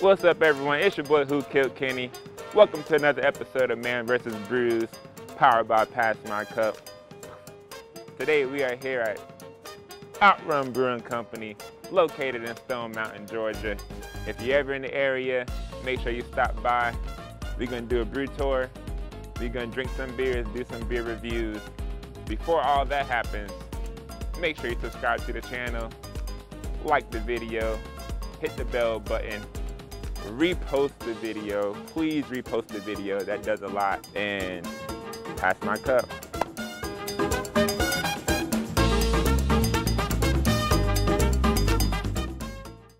What's up, everyone? It's your boy WhoKilldKenny. Welcome to another episode of Man vs. Brews, powered by Pass My Cup. Today we are here at Outrun Brewing Company, located in Stone Mountain, Georgia. If you're ever in the area, make sure you stop by. We're gonna do a brew tour. We're gonna drink some beers, do some beer reviews. Before all that happens, make sure you subscribe to the channel, like the video, hit the bell button, repost the video. Please repost the video, that does a lot. And pass my cup.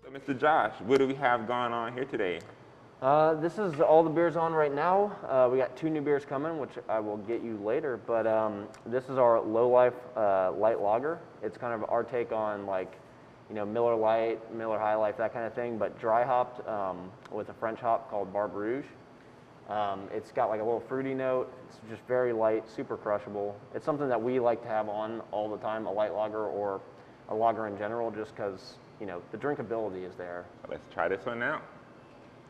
So Mr. Josh, what do we have going on here today? This is all the beers on right now. We got 2 new beers coming, which I will get you later. But this is our Low Life Light Lager. It's kind of our take on, like, you know, Miller Lite, Miller High Life, that kind of thing, but dry hopped with a French hop called Brewz. It's got like a little fruity note. It's just very light, super crushable. It's something that we like to have on all the time, a light lager or a lager in general, just because, you know, the drinkability is there. Let's try this one out.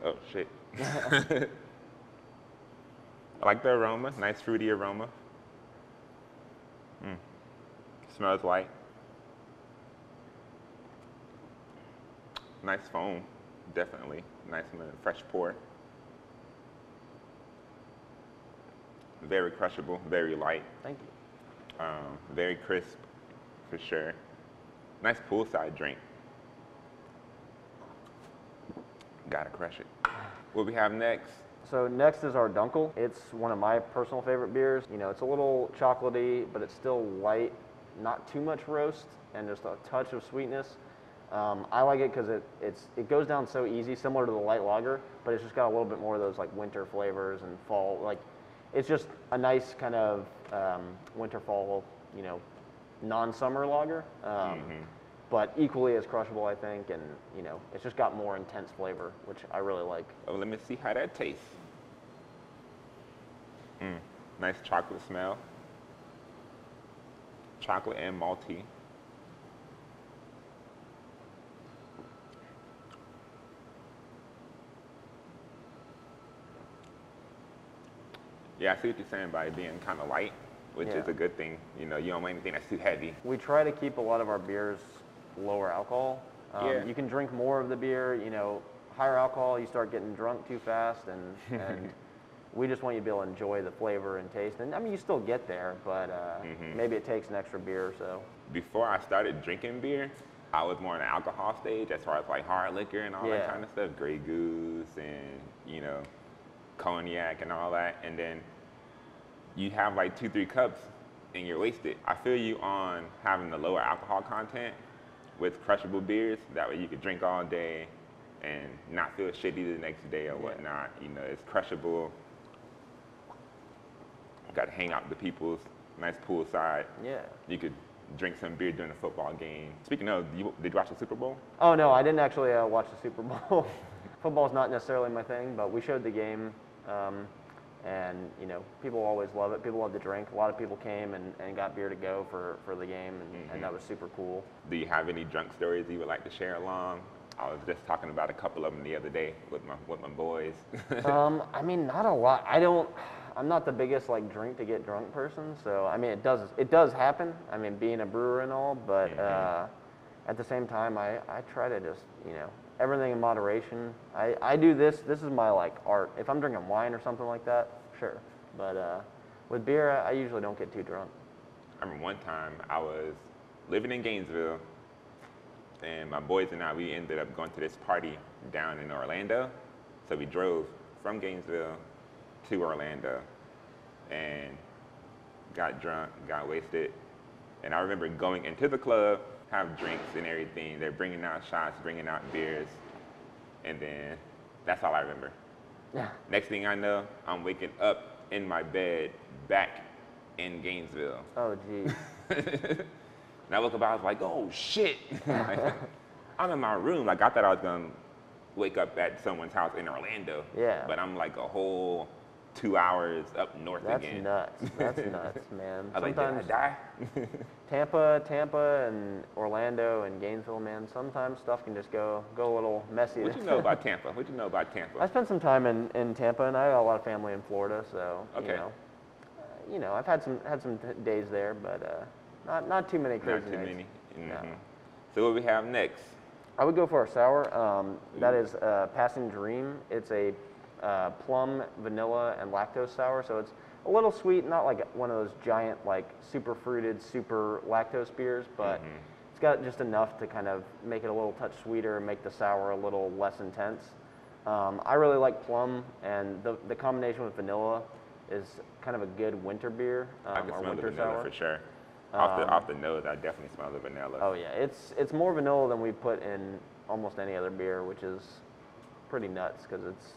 Oh, shit. I like the aroma, nice fruity aroma. Smells light. Nice foam, definitely. Nice and fresh pour. Very crushable, very light. Thank you. Very crisp, for sure. Nice poolside drink. Gotta crush it. What we have next? So next is our Dunkel. It's one of my personal favorite beers. You know, it's a little chocolatey, but it's still light, not too much roast, and just a touch of sweetness. I like it because it goes down so easy, similar to the light lager, but it's just got a little bit more of those like winter flavors and fall. Like, it's just a nice kind of winter fall, you know, non-summer lager, but equally as crushable, I think. And you know, it's just got more intense flavor, which I really like. Oh, let me see how that tastes. Nice chocolate smell. Chocolate and malty. Yeah, I see what you're saying by it being kind of light, which is a good thing. You know, you don't want anything that's too heavy. We try to keep a lot of our beers lower alcohol. You can drink more of the beer, you know, higher alcohol, you start getting drunk too fast, and we just want you to be able to enjoy the flavor and taste. And I mean, you still get there, but maybe it takes an extra beer or so. Before I started drinking beer, I was more in the alcohol stage as far as like hard liquor and all that kind of stuff, Grey Goose and, you know, cognac and all that, and then you have like 2-3 cups and you're wasted. I feel you on having the lower alcohol content with crushable beers. That way you could drink all day and not feel shitty the next day or whatnot. You know, it's crushable. Got to hang out with the peoples, nice poolside. Yeah. You could drink some beer during a football game. Speaking of, did you watch the Super Bowl? Oh no, I didn't actually watch the Super Bowl. Football's not necessarily my thing, but we showed the game. And you know, people always love it. People love to drink. A lot of people came and got beer to go for the game, and that was super cool. Do you have any drunk stories you would like to share along? I was just talking about a couple of them the other day with my boys. I mean, not a lot. I'm not the biggest like drink to get drunk person, so I mean, it does happen. I mean, being a brewer and all, but at the same time, I try to just, you know, everything in moderation. I do this is my like art. If I'm drinking wine or something like that, sure. But with beer, I usually don't get too drunk. I remember one time I was living in Gainesville, and my boys and I, we ended up going to this party down in Orlando. So we drove from Gainesville to Orlando and got drunk, got wasted. And I remember going into the club, have drinks and everything. They're bringing out shots, bringing out beers, and then that's all I remember. Yeah. Next thing I know, I'm waking up in my bed back in Gainesville. Oh, geez. And I woke up, I was like, oh, shit. I'm in my room. Like, I thought I was going to wake up at someone's house in Orlando. Yeah. But I'm like a whole 2 hours up north That's again. nuts. That's nuts, man. I was like, did I die? Tampa, and Orlando and Gainesville, man. Sometimes stuff can just go a little messy. What you know about Tampa? What you know about Tampa? I spent some time in Tampa, and I got a lot of family in Florida, so Okay. you know, I've had some days there, but not too many crazy Not too nights. many. No. So what we have next? I would go for a sour. That is Passing Dream. It's a plum, vanilla, and lactose sour, so it's a little sweet, not like one of those giant, like super fruited, super lactose beers, but it's got just enough to kind of make it a little touch sweeter and make the sour a little less intense. I really like plum, and the combination with vanilla is kind of a good winter beer, I can or smell the winter vanilla sour. for sure. Off the nose, I definitely smell the vanilla. Oh yeah, it's more vanilla than we put in almost any other beer, which is pretty nuts because it's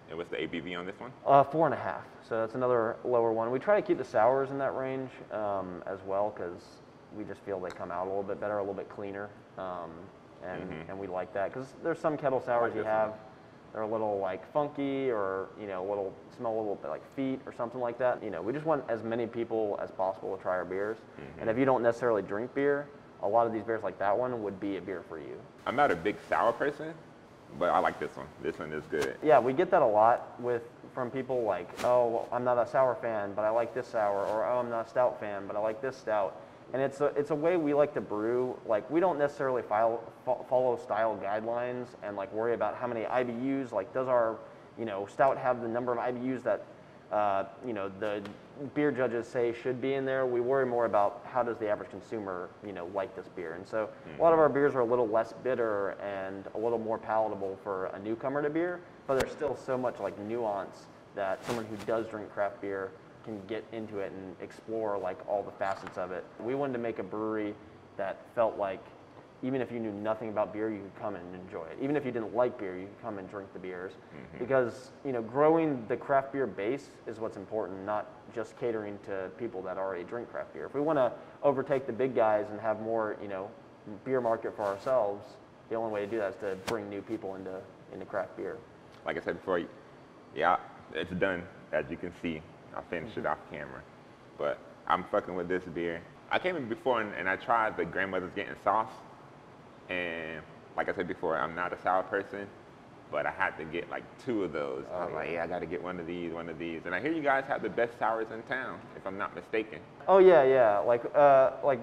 And what's the ABV on this one? 4.5. So that's another lower one. We try to keep the sours in that range as well because we just feel they come out a little bit better, a little bit cleaner, and we like that because there's some kettle sours you have. They're a little like funky or, you know, smell a little bit like feet or something like that. You know, we just want as many people as possible to try our beers. And if you don't necessarily drink beer, a lot of these beers like that one would be a beer for you. I'm not a big sour person, but I like this one. This one is good. Yeah, we get that a lot from people like, oh, well, I'm not a sour fan, but I like this sour, or oh, I'm not a stout fan, but I like this stout. And it's a way we like to brew. Like, we don't necessarily follow style guidelines and like worry about how many IBUs. Like, does our, you know, stout have the number of IBUs that you know, the beer judges say should be in there? We worry more about how does the average consumer, you know, like this beer. And so a lot of our beers are a little less bitter and a little more palatable for a newcomer to beer, but there's still so much like nuance that someone who does drink craft beer can get into it and explore like all the facets of it. We wanted to make a brewery that felt like even if you knew nothing about beer, you could come and enjoy it. Even if you didn't like beer, you could come and drink the beers. Because, you know, growing the craft beer base is what's important, not just catering to people that already drink craft beer. If we want to overtake the big guys and have more, you know, beer market for ourselves, the only way to do that is to bring new people into craft beer. Like I said before, yeah, it's done, as you can see. I'll finish it off camera. But I'm fucking with this beer. I came in before and I tried the Grandmother's Getting Sauce. And like I said before, I'm not a sour person, but I had to get like 2 of those. I was like, yeah, I got to get one of these. And I hear you guys have the best sours in town, if I'm not mistaken. Oh yeah. Like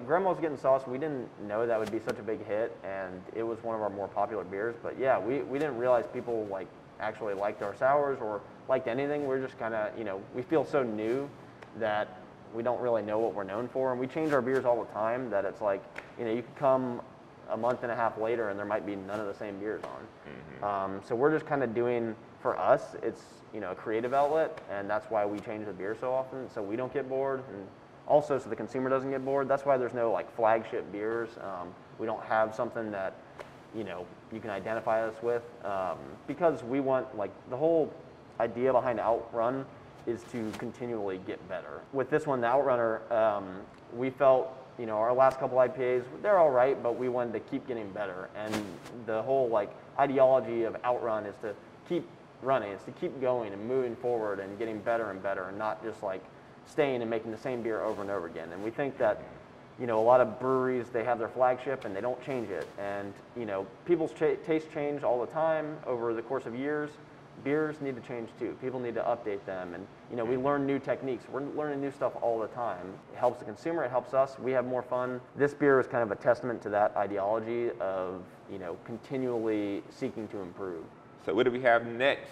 Grandma's Getting Sauce, we didn't know that would be such a big hit, and it was one of our more popular beers. But yeah, we didn't realize people like actually liked our sours or liked anything. We're just kind of, you know, we feel so new that we don't really know what we're known for, and we change our beers all the time that it's like, you know, you could come a month and a half later and there might be none of the same beers on. So we're just kind of doing, for us, it's, you know, a creative outlet, and that's why we change the beer so often, so we don't get bored, and also so the consumer doesn't get bored. That's why there's no like flagship beers. We don't have something that, you know, you can identify us with, because we want, like, the whole idea behind Outrun is to continually get better. With this one, the Outrunner, we felt, you know, our last couple IPAs, they're all right, but we wanted to keep getting better. And the whole like ideology of Outrun is to keep running, it's to keep going and moving forward and getting better and better, and not just like staying and making the same beer over and over again. And we think that, you know, a lot of breweries, they have their flagship and they don't change it. And, you know, people's taste change all the time over the course of years. Beers need to change too. People need to update them, and, you know, we learn new techniques. We're learning new stuff all the time. It helps the consumer, it helps us, we have more fun. This beer is kind of a testament to that ideology of, you know, continually seeking to improve. So what do we have next?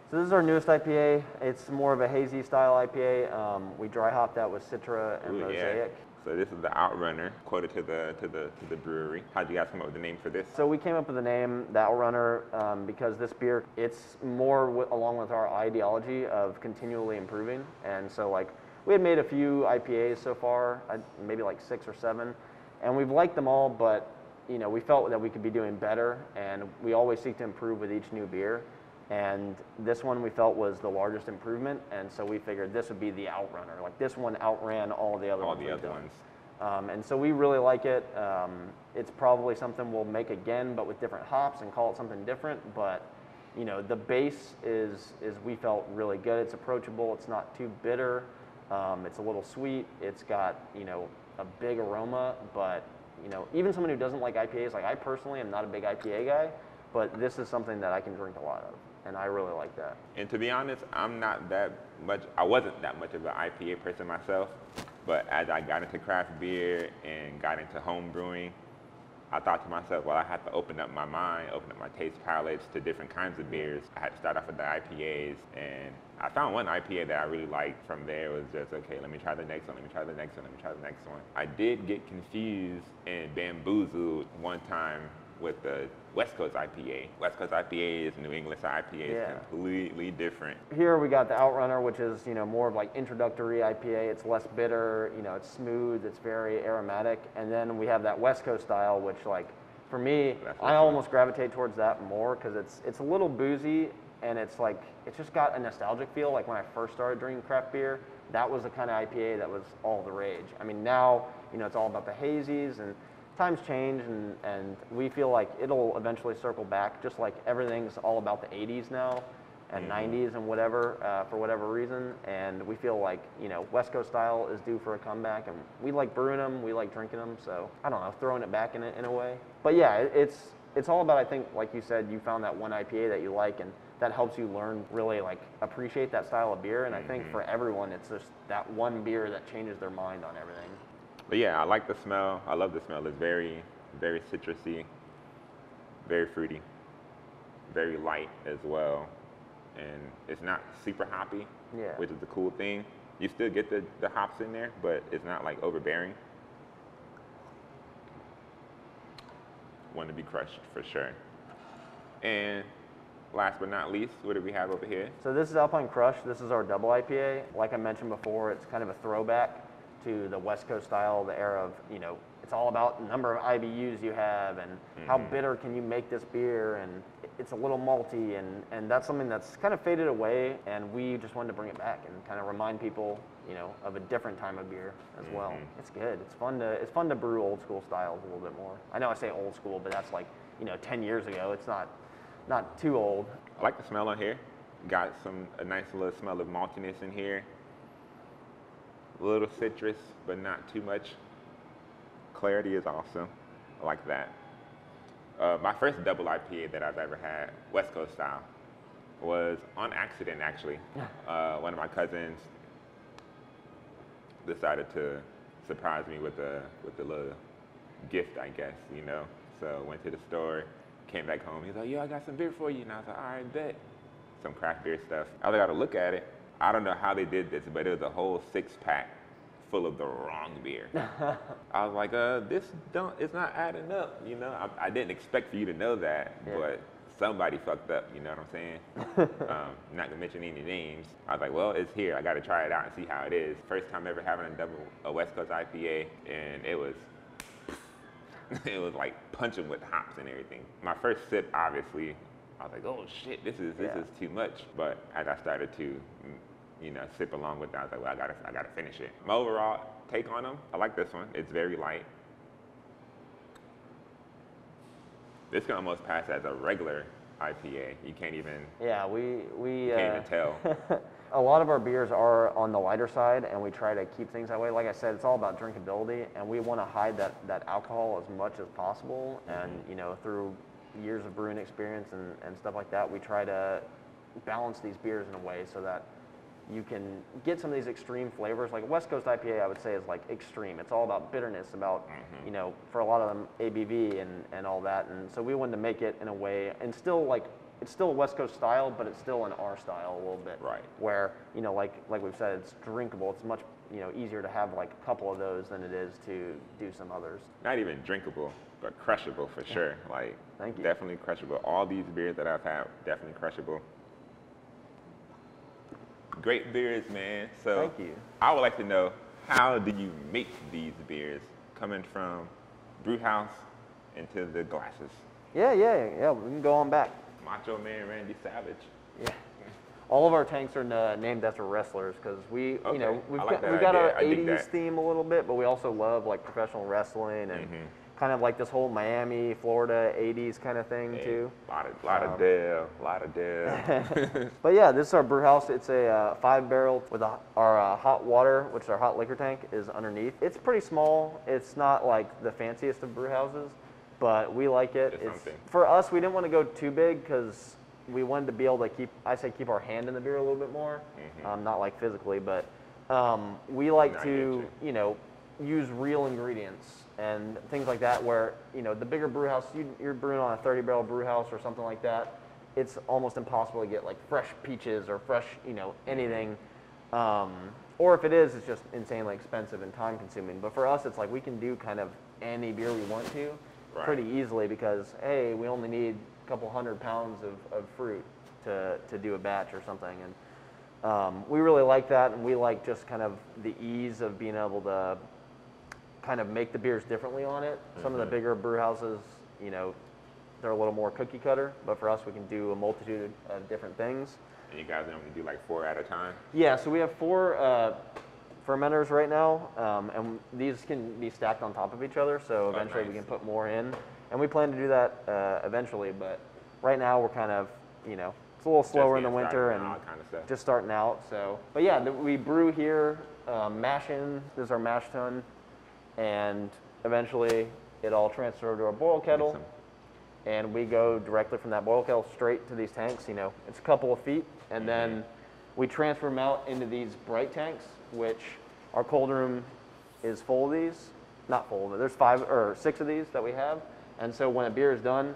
So this is our newest IPA. It's more of a hazy style IPA. We dry hopped that with Citra and Mosaic. Yeah. So this is the Outrunner, quoted to the brewery. How'd you guys come up with the name for this? So we came up with the name, the Outrunner, because this beer, it's more along with our ideology of continually improving. And so, like, we had made a few IPAs so far, maybe like 6 or 7, and we've liked them all, but, you know, we felt that we could be doing better, and we always seek to improve with each new beer. And this one we felt was the largest improvement, and so we figured this would be the Outrunner. Like, this one outran all the other ones. And so we really like it. It's probably something we'll make again, but with different hops and call it something different. But you know, the base is we felt really good. It's approachable. It's not too bitter. It's a little sweet. It's got, you know, a big aroma, but, you know, even someone who doesn't like IPAs, like I personally am not a big IPA guy, but this is something that I can drink a lot of, and I really like that. And to be honest, I wasn't that much of an IPA person myself, but as I got into craft beer and got into home brewing, I thought to myself, well, I have to open up my mind, open up my taste palettes to different kinds of beers. I had to start off with the IPAs, and I found one IPA that I really liked. From there, it was just, okay, let me try the next one, let me try the next one, let me try the next one. I did get confused and bamboozled one time with the West Coast IPA. West Coast IPA is New England IPA is completely different. Here we got the Outrunner, which is, you know, more of like introductory IPA. It's less bitter, you know, it's smooth, it's very aromatic. And then we have that West Coast style, which, like, for me, I almost gravitate towards that more because it's a little boozy, and it's like, it's just got a nostalgic feel. Like when I first started drinking craft beer, that was the kind of IPA that was all the rage. I mean, now, you know, it's all about the hazies, and times change, and we feel like it'll eventually circle back, just like everything's all about the 80s now and 90s and whatever, for whatever reason. And we feel like, you know, West Coast style is due for a comeback, and we like brewing them, we like drinking them, so I don't know, throwing it back in a way. But yeah, it's all about, I think, like you said, you found that one IPA that you like, and that helps you learn, really, like, appreciate that style of beer. And I think for everyone, it's just that one beer that changes their mind on everything. But yeah, I like the smell. I love the smell. It's very, very citrusy, very fruity, very light as well. And it's not super hoppy, which is the cool thing. You still get the hops in there, but it's not like overbearing. One to be crushed for sure. And last but not least, what do we have over here? So this is Alpine Crush. This is our double IPA. Like I mentioned before, it's kind of a throwback to the West Coast style, the era of, you know, it's all about the number of IBUs you have and how bitter can you make this beer, and it's a little malty, and that's something that's kind of faded away, and we just wanted to bring it back and kind of remind people, you know, of a different time of beer as well. It's good. It's fun to brew old school styles a little bit more. I know I say old school, but that's like, you know, 10 years ago. It's not too old. I like the smell on here. Got a nice little smell of maltiness in here. A little citrus, but not too much. Clarity is awesome. I like that. My first double IPA that I've ever had, West Coast style, was on accident, actually. One of my cousins decided to surprise me with a little gift, I guess, you know. So went to the store, came back home. He's like, yo, I got some beer for you. And I was like, all right, bet. Some craft beer stuff. I got to look at it. I don't know how they did this, but it was a whole 6-pack full of the wrong beer. I was like, it's not adding up, you know? I didn't expect for you to know that, but somebody fucked up, you know what I'm saying? Not to mention any names. I was like, well, it's here. I got to try it out and see how it is. First time ever having a West Coast IPA, and it was like punching with hops and everything. My first sip, obviously, I was like, oh shit, this is too much. But as I started to, you know, sip along with that, I was like, well, I gotta finish it. My overall take on them, I like this one. It's very light. This can almost pass as a regular IPA. You can't even. Yeah, you can't even tell. A lot of our beers are on the lighter side, and we try to keep things that way. Like I said, it's all about drinkability, and we want to hide that alcohol as much as possible. And, you know, through years of brewing experience and stuff like that, we try to balance these beers in a way so that you can get some of these extreme flavors. Like a West Coast IPA, I would say, is like extreme. It's all about bitterness, about, you know, for a lot of them, ABV and all that. And so we wanted to make it in a way, and still, like, it's still a West Coast style, but it's still in our style a little bit. Right. Where, you know, like we've said, it's drinkable. It's much, you know, easier to have like a couple of those than it is to do some others. Not even drinkable, but crushable for sure. Like, thank you. Definitely crushable. All these beers that I've had, definitely crushable. Great beers, man. So thank you. I would like to know, how do you make these beers coming from Brewhouse into the glasses? Yeah, we can go on back. Macho Man Randy Savage. Yeah. All of our tanks are named after wrestlers because we, you know, we've got our our 80s theme a little bit, but we also love like professional wrestling and kind of like this whole Miami, Florida, 80s kind of thing too. Lot of Dale. But yeah, this is our brew house. It's a 5-barrel with our hot water, which is our hot liquor tank, is underneath. It's pretty small. It's not like the fanciest of brew houses, but we like it. For us, we didn't want to go too big because we wanted to be able to keep our hand in the beer a little bit more, not like physically, but we like to, use real ingredients and things like that where, the bigger brew house, you're brewing on a 30-barrel brew house or something like that, it's almost impossible to get like fresh peaches or fresh, anything. Or if it is, it's just insanely expensive and time consuming. But for us, it's like we can do kind of any beer we want to pretty easily because, hey, we only need a couple 100 pounds of fruit to do a batch or something. And we really like that, and we like just kind of the ease of being able to kind of make the beers differently on it. Some of the bigger brew houses, they're a little more cookie cutter, but for us, we can do a multitude of different things. And you guys only do like 4 at a time? Yeah, so we have 4 fermenters right now, and these can be stacked on top of each other, so eventually we can put more in. And we plan to do that eventually, but right now we're kind of, it's a little slower in the winter and just starting out. So, but yeah, we brew here, mash in, this is our mash tun, and eventually it all transfers to our boil kettle. And we go directly from that boil kettle straight to these tanks. It's a couple of feet, and then we transfer them out into these bright tanks, which our cold room is full of these. Not full, but there's 5 or 6 of these that we have. And so when a beer is done,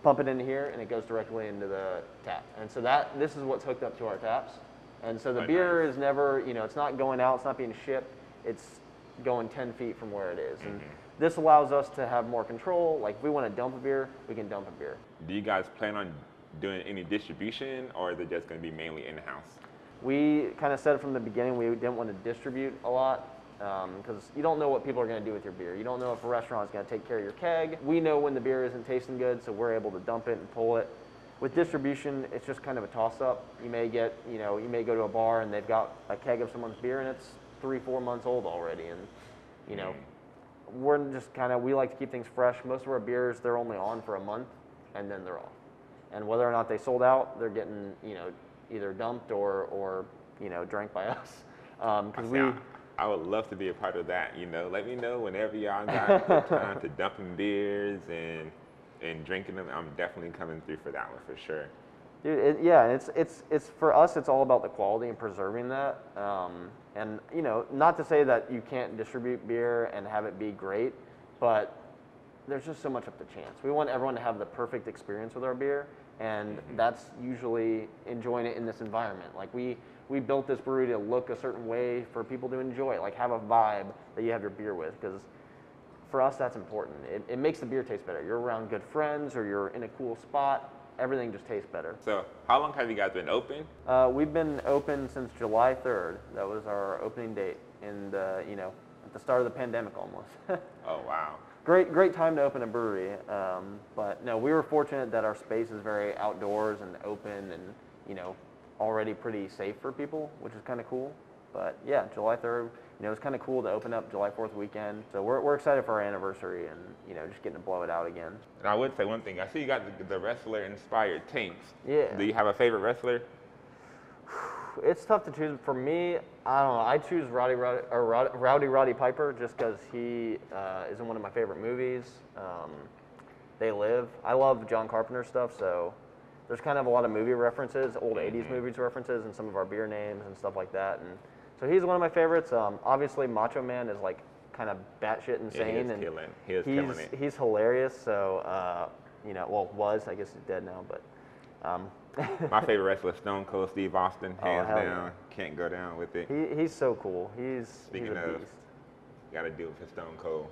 pump it into here, and it goes directly into the tap. And so this is what's hooked up to our taps. And so the beer is never, it's not going out, it's not being shipped. It's going 10 feet from where it is. And this allows us to have more control. Like if we want to dump a beer, we can dump a beer. Do you guys plan on doing any distribution, or is it just going to be mainly in-house? We kind of said from the beginning we didn't want to distribute a lot because you don't know what people are going to do with your beer. You don't know if a restaurant is going to take care of your keg. We know when the beer isn't tasting good, so we're able to dump it and pull it. With distribution, it's just kind of a toss-up. You may get, you may go to a bar and they've got a keg of someone's beer and it's 3-4 months old already, and we're just kind of, we like to keep things fresh. Most of our beers, they're only on for a month and then they're off. And whether or not they sold out, they're getting, either dumped or drank by us. I would love to be a part of that. Let me know whenever y'all got the time to dumping beers and drinking them. I'm definitely coming through for that one for sure. Dude, it's for us. It's all about the quality and preserving that. And not to say that you can't distribute beer and have it be great, but there's just so much up to chance. We want everyone to have the perfect experience with our beer, and that's usually enjoying it in this environment. Like we built this brewery to look a certain way for people to enjoy it, like have a vibe that you have your beer with, because for us that's important. It makes the beer taste better. You're around good friends or you're in a cool spot, everything just tastes better. So how long have you guys been open? We've been open since July 3rd. That was our opening date, and at the start of the pandemic almost. Oh wow. Great time to open a brewery, but no, we were fortunate that our space is very outdoors and open and, already pretty safe for people, which is kind of cool. But yeah, July 3rd, it was kind of cool to open up July 4th weekend. So we're excited for our anniversary and, just getting to blow it out again. And I would say one thing, I see you got the wrestler-inspired tanks. Yeah. Do you have a favorite wrestler? It's tough to choose. For me, I don't know. I choose Rowdy Piper just because he is in one of my favorite movies. They Live. I love John Carpenter stuff, so there's kind of a lot of movie references, old 80s movies references, and some of our beer names and stuff like that. And so he's one of my favorites. Obviously, Macho Man is like kind of batshit insane. Yeah, he is killing it. He's hilarious. So, was. I guess he's dead now, but. My favorite wrestler is Stone Cold Steve Austin, hands down. Yeah. Can't go down with it. He's so cool. Speaking he's a of, beast. Got to do it for Stone Cold.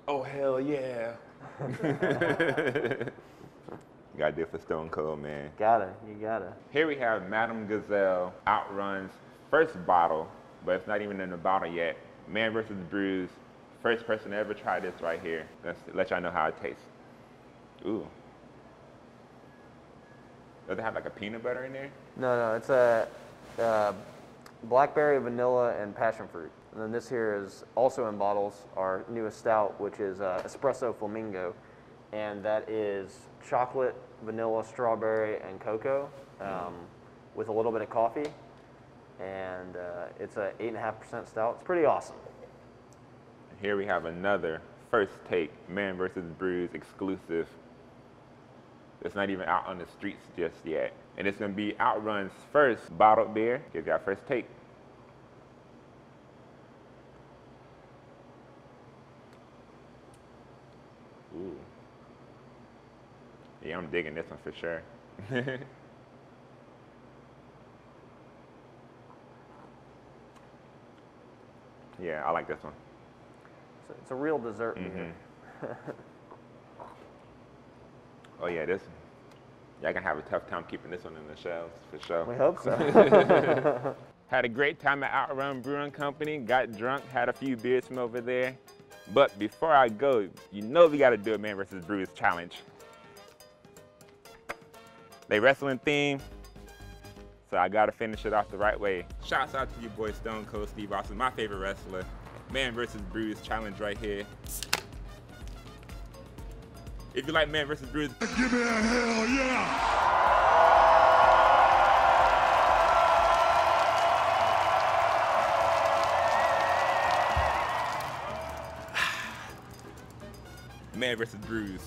Oh hell yeah! You gotta do it for Stone Cold, man. You gotta. Here we have MANvsBREWZ Outrun's first bottle, but it's not even in the bottle yet. MANvsBREWZ. First person to ever try this right here. Let's let y'all know how it tastes. Ooh. Does it have like a peanut butter in there? No, it's a blackberry, vanilla, and passion fruit. And then this here is also in bottles, our newest stout, which is Espresso Flamingo. And that is chocolate, vanilla, strawberry, and cocoa with a little bit of coffee. And it's a 8.5% stout. It's pretty awesome. Here we have another first take MANvsBREWZ exclusive. It's not even out on the streets just yet. And it's gonna be Outrun's first bottled beer. Here's our first take. Ooh. Yeah, I'm digging this one for sure. Yeah, I like this one. So it's a real dessert beer. Oh yeah, this. Y'all gonna have a tough time keeping this one in the shelves for sure. We hope so. Had a great time at Outrun Brewing Company. Got drunk, had a few beers from over there. But before I go, you know we gotta do a MANvsBREWZ challenge. They wrestling theme, so I gotta finish it off the right way. Shouts out to your boy Stone Cold Steve Austin, my favorite wrestler. MANvsBREWZ challenge right here. If you like MANvsBREWZ, give me a hell yeah! MANvsBREWZ.